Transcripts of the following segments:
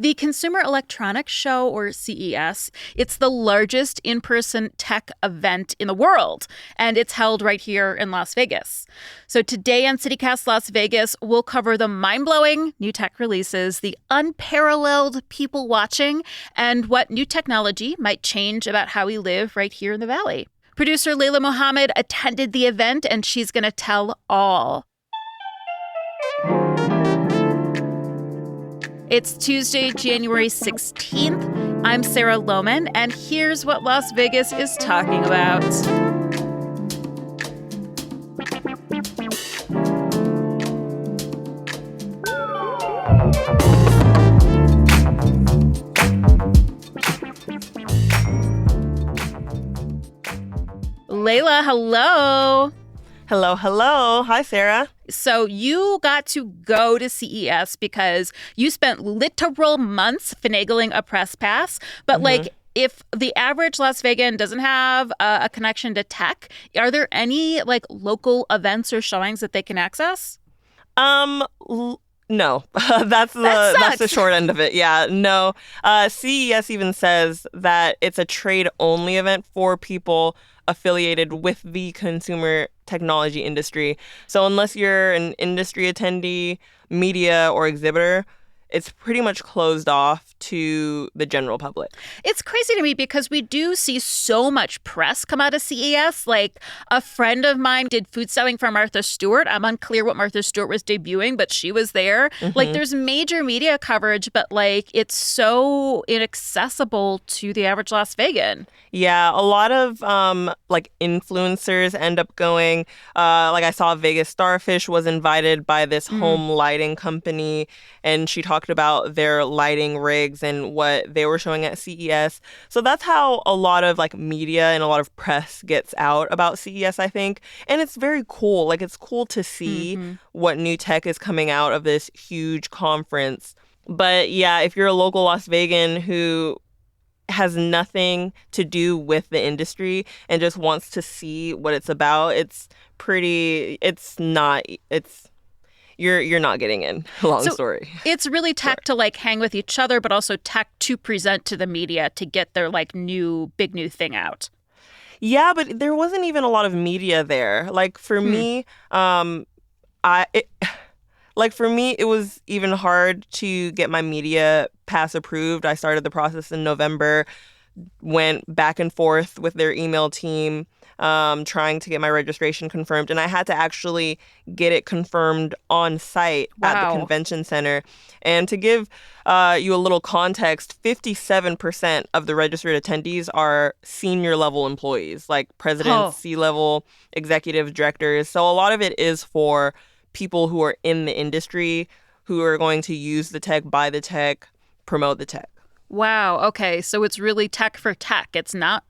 The Consumer Electronics Show, or CES, it's the largest in-person tech event in the world, and it's held right here in Las Vegas. So today on CityCast Las Vegas, we'll cover the mind-blowing new tech releases, the unparalleled people watching, and what new technology might change about how we live right here in the Valley. Producer Layla Muhammad attended the event, and she's going to tell all. It's Tuesday, January 16th. I'm Sarah Lohman, and here's what Las Vegas is talking about. Layla, hello. Hello. Hi, Sarah. So you got to go to CES because you spent literal months finagling a press pass. But if the average Las Vegan doesn't have a connection to tech, are there any local events or showings that they can access? No. That's the short end of it. Yeah, no. CES even says that it's a trade-only event for people affiliated with the consumer technology industry. So unless you're an industry attendee, media, or exhibitor, it's pretty much closed off to the general public. It's crazy to me because we do see so much press come out of CES. Like, a friend of mine did food selling for Martha Stewart. I'm unclear what Martha Stewart was debuting, but she was there. There's major media coverage, but it's so inaccessible to the average Las Vegan. Yeah, a lot of influencers end up going. I saw Vegas Starfish was invited by this home lighting company, and she talked about their lighting rigs and what they were showing at CES. So that's how a lot of media and a lot of press gets out about CES, I think. And it's very cool. It's cool to see what new tech is coming out of this huge conference. But yeah, if you're a local Las Vegan who has nothing to do with the industry and just wants to see what it's about, you're not getting in. Long story. It's really tech to hang with each other, but also tech to present to the media to get their big new thing out. Yeah, but there wasn't even a lot of media there. For me, it was even hard to get my media pass approved. I started the process in November, went back and forth with their email team, trying to get my registration confirmed. And I had to actually get it confirmed on site at the convention center. And to give you a little context, 57% of the registered attendees are senior level employees, like presidents, C-level executive directors. So a lot of it is for people who are in the industry, who are going to use the tech, buy the tech, promote the tech. Wow. Okay. So it's really tech for tech. It's not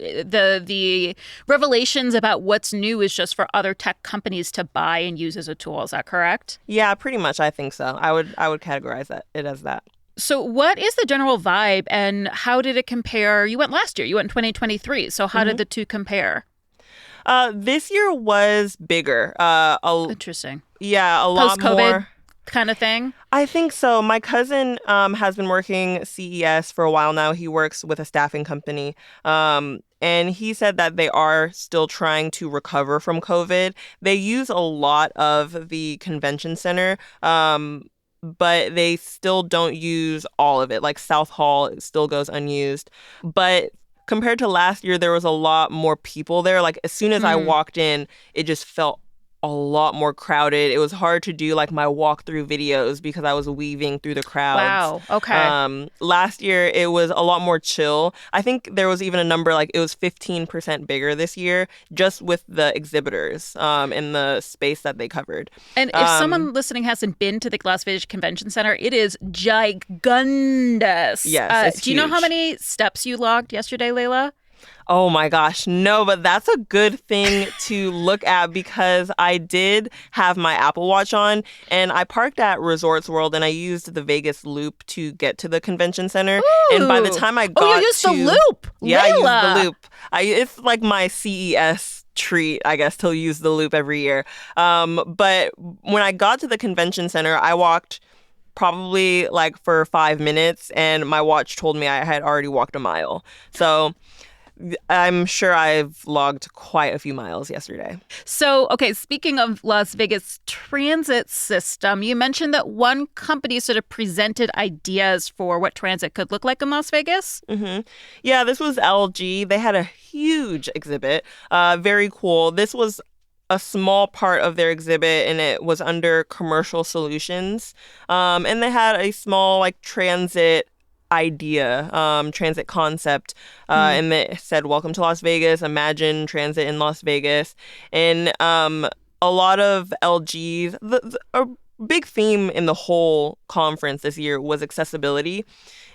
the revelations about what's new is just for other tech companies to buy and use as a tool. Is that correct? Yeah, pretty much. I think so. I would categorize it as that. So what is the general vibe and how did it compare? You went last year. You went in 2023. So how did the two compare? This year was bigger. Interesting. Yeah, a lot Post-COVID more kind of thing? I think so. My cousin has been working CES for a while now. He works with a staffing company. And he said that they are still trying to recover from COVID. They use a lot of the convention center, but they still don't use all of it. South Hall still goes unused. But compared to last year, there was a lot more people there. As soon as I walked in, it just felt a lot more crowded. It was hard to do my walkthrough videos because I was weaving through the crowds. Wow. Okay. Last year it was a lot more chill. I think there was even a number it was 15% bigger this year, just with the exhibitors in the space that they covered. And if someone listening hasn't been to the Las Vegas Convention Center, it is gigundous. Yes, do you know how many steps you logged yesterday, Layla? Oh my gosh, no, but that's a good thing to look at because I did have my Apple Watch on and I parked at Resorts World and I used the Vegas Loop to get to the convention center. Ooh. And by the time I got you used the Loop. Yeah, Layla. I used the Loop. It's my CES treat, I guess, to use the Loop every year. But when I got to the convention center, I walked probably like for 5 minutes, and my watch told me I had already walked a mile. So I'm sure I've logged quite a few miles yesterday. So, okay, speaking of Las Vegas transit system, you mentioned that one company sort of presented ideas for what transit could look like in Las Vegas. Yeah, this was LG. They had a huge exhibit. Very cool. This was a small part of their exhibit, and it was under commercial solutions. And they had a small like transit idea, transit concept, and it said, "Welcome to Las Vegas. Imagine transit in Las Vegas." And a lot of LG's a big theme in the whole conference this year was accessibility,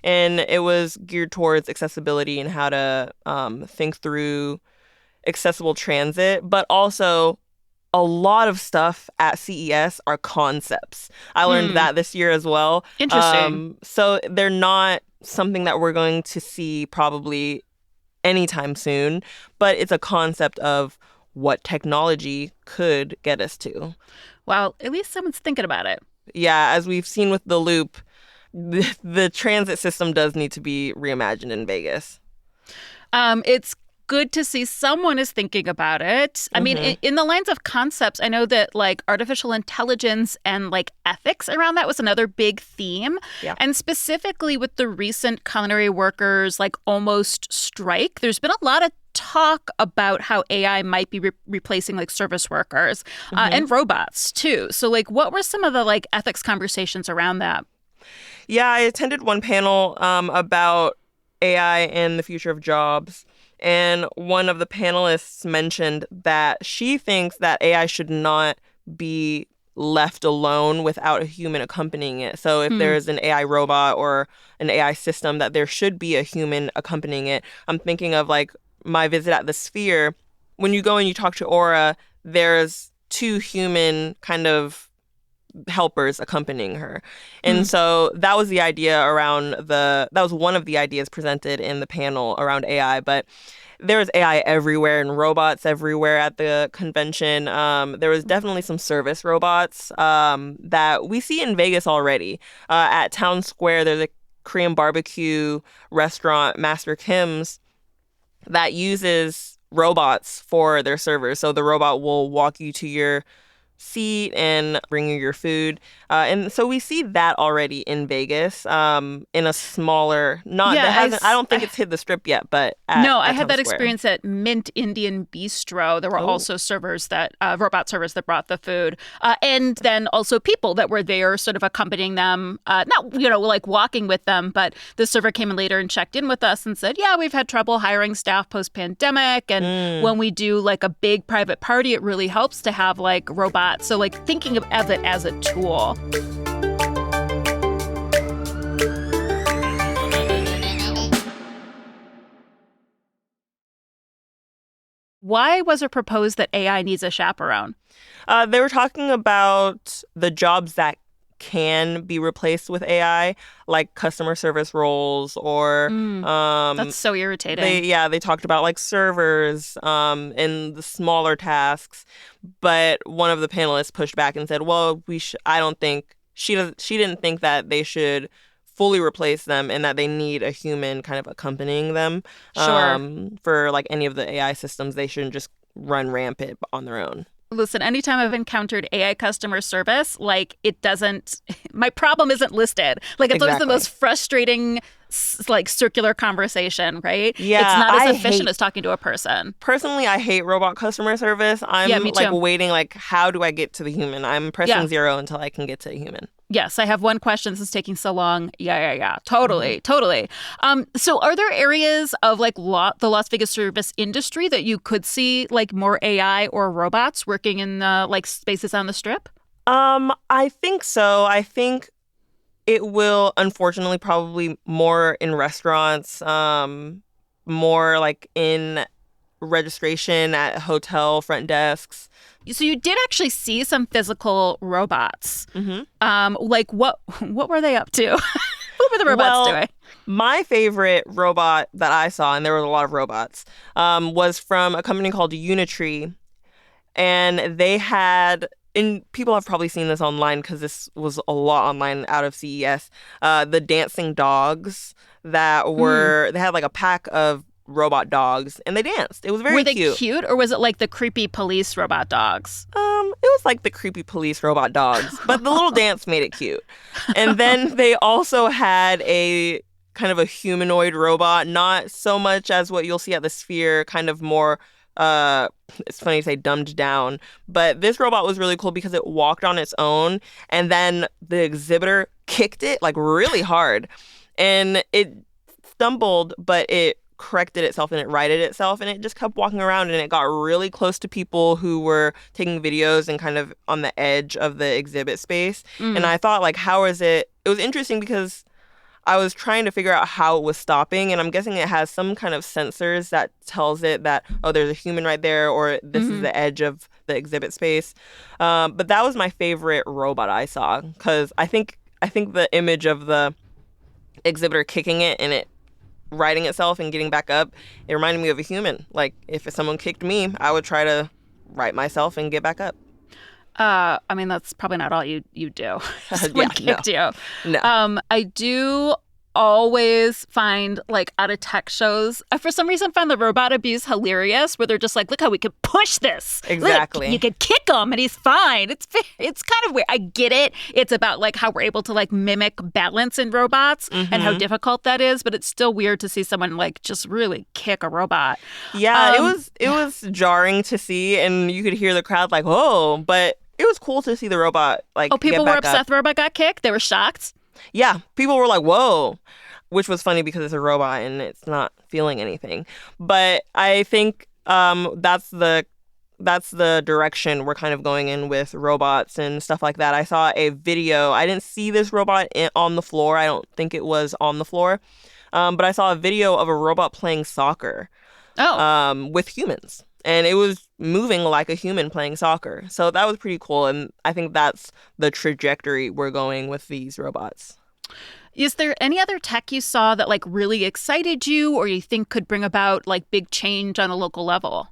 and it was geared towards accessibility and how to think through accessible transit, but also a lot of stuff at CES are concepts. I learned that this year as well. Interesting. So they're not something that we're going to see probably anytime soon, but it's a concept of what technology could get us to. Well, at least someone's thinking about it. Yeah, as we've seen with the Loop, the transit system does need to be reimagined in Vegas. It's good to see someone is thinking about it. I mean, in the lines of concepts, I know that like artificial intelligence and like ethics around that was another big theme. Yeah. And specifically with the recent culinary workers like almost strike, there's been a lot of talk about how AI might be replacing like service workers and robots too. So like what were some of the like ethics conversations around that? Yeah, I attended one panel about AI and the future of jobs. And one of the panelists mentioned that she thinks that AI should not be left alone without a human accompanying it. So if there is an AI robot or an AI system, that there should be a human accompanying it. I'm thinking of like my visit at the Sphere. When you go and you talk to Aura, there's two human kind of helpers accompanying her. And so that was the idea around that was one of the ideas presented in the panel around AI, but there was AI everywhere and robots everywhere at the convention. There was definitely some service robots that we see in Vegas already. At Town Square, there's a Korean barbecue restaurant, Master Kim's, that uses robots for their servers. So the robot will walk you to your seat and bring you your food. And so we see that already in Vegas in a smaller, I don't think it's hit the Strip yet, but I had Town that Square. experience at Mint Indian Bistro. There were also servers robot servers that brought the food. And then also people that were there sort of accompanying them, not, like walking with them, but the server came in later and checked in with us and said, yeah, we've had trouble hiring staff post-pandemic. And when we do like a big private party, it really helps to have like robots. So like thinking of it as a tool. Why was it proposed that AI needs a chaperone? They were talking about the jobs that can be replaced with AI, like customer service roles or that's so irritating. They talked about like servers and the smaller tasks, but one of the panelists pushed back and said, well, I don't think she didn't think that they should fully replace them and that they need a human kind of accompanying them. Sure. For like any of the AI systems, they shouldn't just run rampant on their own. Listen, anytime I've encountered AI customer service, like my problem isn't listed. Like it's always the most frustrating, like circular conversation, right? Yeah, it's not as efficient as talking to a person. Personally, I hate robot customer service. I'm me like too. waiting, like, how do I get to the human? I'm pressing 0 until I can get to a human. Yes, I have one question. This is taking so long. Yeah. Totally. So are there areas of like the Las Vegas service industry that you could see like more AI or robots working in like spaces on the Strip? I think so. I think it will, unfortunately, probably more in restaurants, more like in registration at hotel front desks. So you did actually see some physical robots. Like what were they up to? What were the robots doing? My favorite robot that I saw, and there were a lot of robots, was from a company called Unitree. And and people have probably seen this online because this was a lot online out of CES. The dancing dogs that were they had like a pack of robot dogs and they danced. It was very Were they cute. cute, or was it like the creepy police robot dogs? It was like the creepy police robot dogs, but the little dance made it cute. And then they also had a kind of a humanoid robot, not so much as what you'll see at the Sphere, kind of more it's funny to say dumbed down, but this robot was really cool because it walked on its own and then the exhibitor kicked it like really hard and it stumbled, but it corrected itself and it righted itself and it just kept walking around and it got really close to people who were taking videos and kind of on the edge of the exhibit space. And I thought, like, how is it? It was interesting because I was trying to figure out how it was stopping, and I'm guessing it has some kind of sensors that tells it that, oh, there's a human right there, or this is the edge of the exhibit space. But that was my favorite robot I saw because I think the image of the exhibitor kicking it and it righting itself and getting back up, it reminded me of a human. Like, if someone kicked me, I would try to right myself and get back up. I mean, that's probably not all you do. Someone kicked you. No. I do always find, like, out of tech shows, I for some reason find the robot abuse hilarious, where they're just like, look how we could push this. Exactly. Look, you could kick him and he's fine. It's kind of weird. I get it. It's about, like, how we're able to, like, mimic balance in robots and how difficult that is, but it's still weird to see someone, like, just really kick a robot. Yeah, it was jarring to see, and you could hear the crowd like, oh, but it was cool to see the robot, like, people get back were upset up. the robot got kicked? They were shocked? Yeah, people were like, whoa, which was funny because it's a robot and it's not feeling anything. But I think that's the direction we're kind of going in with robots and stuff like that. I saw a video. I didn't see this robot on the floor. I don't think it was on the floor. But I saw a video of a robot playing soccer with humans. And it was moving like a human playing soccer. So that was pretty cool. And I think that's the trajectory we're going with these robots. Is there any other tech you saw that, like, really excited you or you think could bring about, like, big change on a local level?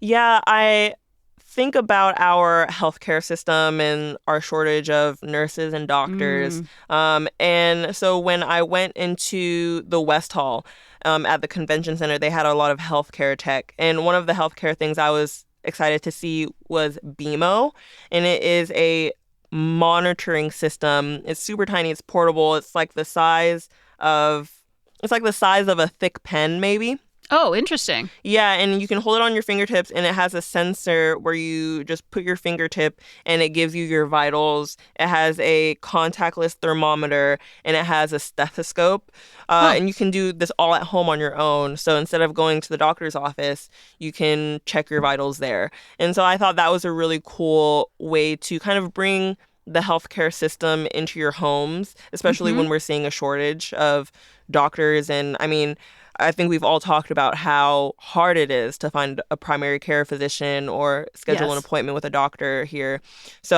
Yeah, I think about our healthcare system and our shortage of nurses and doctors. And so when I went into the West Hall at the convention center, they had a lot of healthcare tech. And one of the healthcare things I was excited to see was BMO. And it is a monitoring system. It's super tiny. It's portable. It's like the size of a thick pen, maybe. Oh, interesting. Yeah, and you can hold it on your fingertips, and it has a sensor where you just put your fingertip, and it gives you your vitals. It has a contactless thermometer, and it has a stethoscope. And you can do this all at home on your own. So instead of going to the doctor's office, you can check your vitals there. And so I thought that was a really cool way to kind of bring the healthcare system into your homes, especially when we're seeing a shortage of doctors. And I mean, I think we've all talked about how hard it is to find a primary care physician or schedule an appointment with a doctor here. So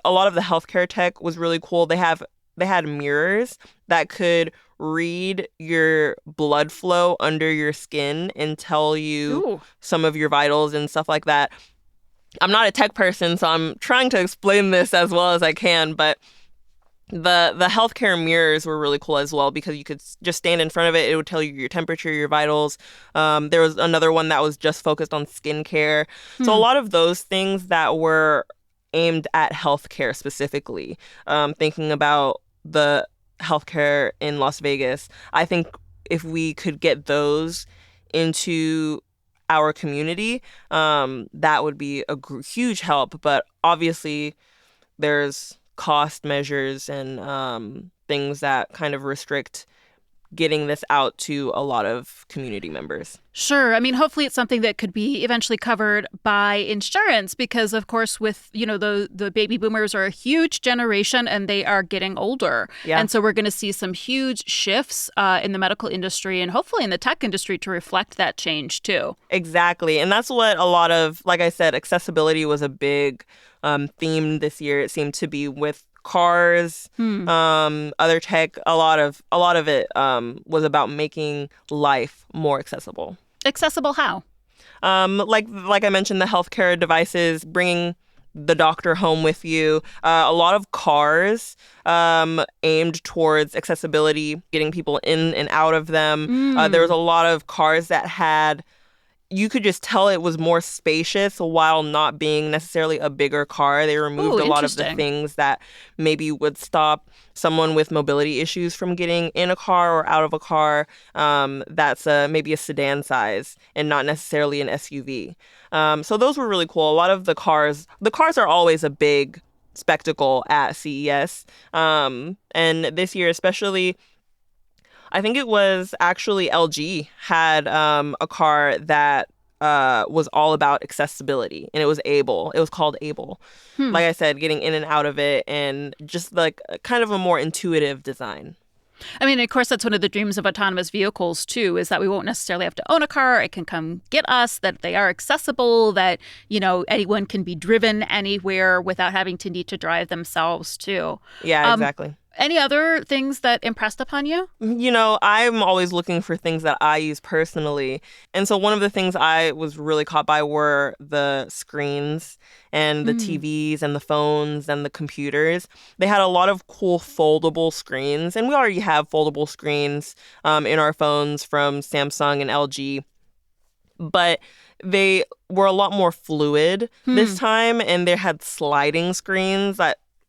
a lot of the healthcare tech was really cool. They had mirrors that could read your blood flow under your skin and tell you some of your vitals and stuff like that. I'm not a tech person, so I'm trying to explain this as well as I can, but the healthcare mirrors were really cool as well because you could just stand in front of it. It would tell you your temperature, your vitals. There was another one that was just focused on skincare. So a lot of those things that were aimed at healthcare specifically, thinking about the healthcare in Las Vegas, I think if we could get those into our community, that would be a huge help. But obviously, there's cost measures and things that kind of restrict getting this out to a lot of community members. Sure. I mean, hopefully it's something that could be eventually covered by insurance because, of course, with, the baby boomers are a huge generation and they are getting older. Yeah. And so we're going to see some huge shifts in the medical industry and hopefully in the tech industry to reflect that change, too. Exactly. And that's what a lot of, like I said, accessibility was a big theme this year. It seemed to be with cars, other tech. A lot of it was about making life more accessible. Accessible how? Like I mentioned, the healthcare devices, bringing the doctor home with you. A lot of cars aimed towards accessibility, getting people in and out of them. There was a lot of cars that had, you could just tell it was more spacious while not being necessarily a bigger car. They removed a lot of the things that maybe would stop someone with mobility issues from getting in a car or out of a car that's maybe a sedan size and not necessarily an SUV. So those were really cool. A lot of the cars are always a big spectacle at CES. And this year especially, I think it was actually LG had a car that was all about accessibility, and it was Able. It was called Able. Like I said, getting in and out of it, and just like kind of a more intuitive design. I mean, of course, that's one of the dreams of autonomous vehicles, too, is that we won't necessarily have to own a car. It can come get us, that they are accessible, that, anyone can be driven anywhere without having to need to drive themselves, too. Yeah, exactly. Any other things that impressed upon you? I'm always looking for things that I use personally. And so one of the things I was really caught by were the screens and the TVs and the phones and the computers. They had a lot of cool foldable screens. And we already have foldable screens in our phones from Samsung and LG. But they were a lot more fluid this time. And they had sliding screens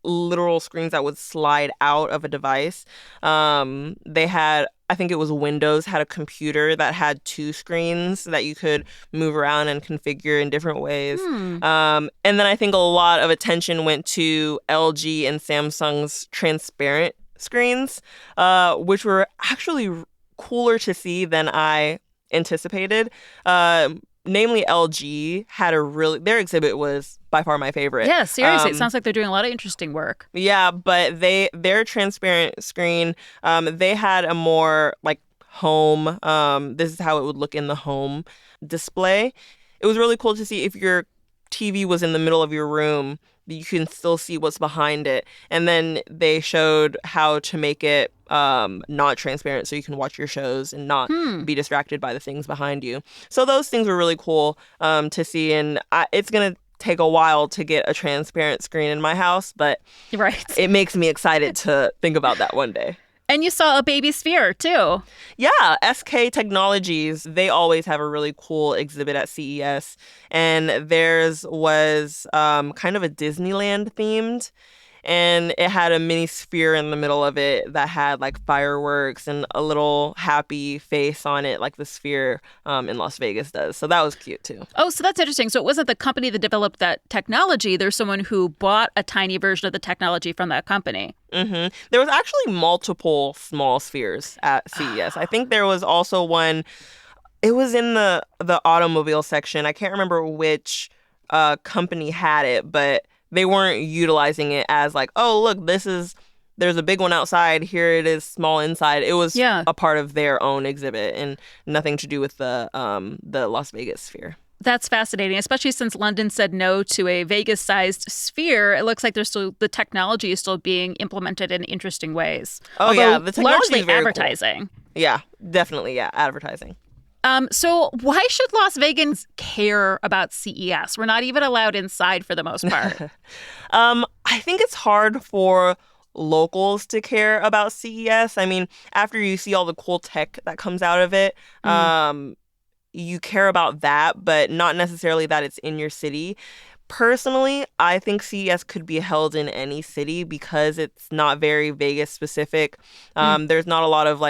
literal screens that would slide out of a device. They had, I think it was Windows, had a computer that had 2 screens that you could move around and configure in different ways. And then I think a lot of attention went to LG and Samsung's transparent screens, which were actually cooler to see than I anticipated. Namely, LG had their exhibit was by far my favorite. Yeah, seriously. It sounds like they're doing a lot of interesting work. Yeah, but their transparent screen, they had a more like home, this is how it would look in the home display. It was really cool to see if your TV was in the middle of your room, you can still see what's behind it. And then they showed how to make it not transparent so you can watch your shows and not be distracted by the things behind you. So those things were really cool to see. And it's going to take a while to get a transparent screen in my house, but it makes me excited to think about that one day. And you saw a baby sphere, too. Yeah, SK Technologies, they always have a really cool exhibit at CES. And theirs was kind of a Disneyland themed. And it had a mini sphere in the middle of it that had like fireworks and a little happy face on it like the sphere in Las Vegas does. So that was cute too. Oh, so that's interesting. So it wasn't the company that developed that technology. There's someone who bought a tiny version of the technology from that company. There was actually multiple small spheres at CES. I think there was also one, it was in the automobile section. I can't remember which company had it, but they weren't utilizing it as like, oh, look, there's a big one outside. Here it is small inside. It was a part of their own exhibit and nothing to do with the Las Vegas sphere. That's fascinating, especially since London said no to a Vegas-sized sphere. It looks like the technology is still being implemented in interesting ways. Oh, although the technology is very advertising. Cool. Yeah, definitely. Yeah, advertising. So why should Las Vegans care about CES? We're not even allowed inside for the most part. I think it's hard for locals to care about CES. I mean, after you see all the cool tech that comes out of it, you care about that, but not necessarily that it's in your city. Personally, I think CES could be held in any city because it's not very Vegas specific. There's not a lot of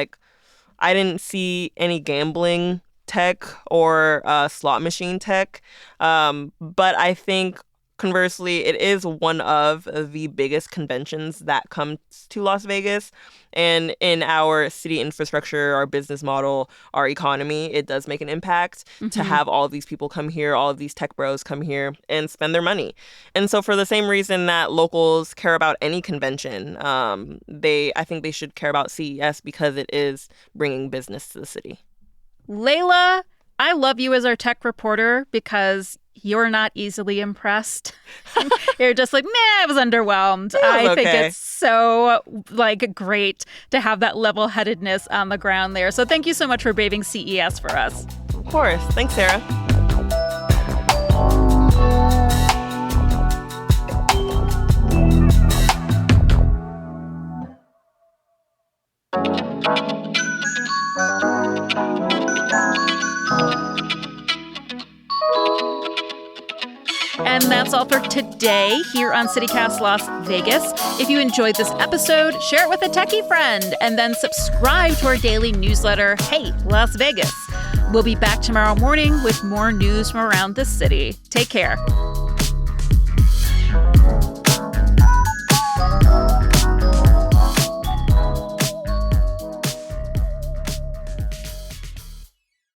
I didn't see any gambling tech or slot machine tech. But I think conversely, it is one of the biggest conventions that comes to Las Vegas. And in our city infrastructure, our business model, our economy, it does make an impact to have all of these people come here, all of these tech bros come here and spend their money. And so for the same reason that locals care about any convention, I think they should care about CES because it is bringing business to the city. Layla, I love you as our tech reporter because you're not easily impressed. You're just like, I was underwhelmed. I think it's so great to have that level-headedness on the ground there. So thank you so much for braving CES for us. Of course. Thanks, Sarah. And that's all for today here on CityCast Las Vegas. If you enjoyed this episode, share it with a techie friend and then subscribe to our daily newsletter, Hey, Las Vegas. We'll be back tomorrow morning with more news from around the city. Take care.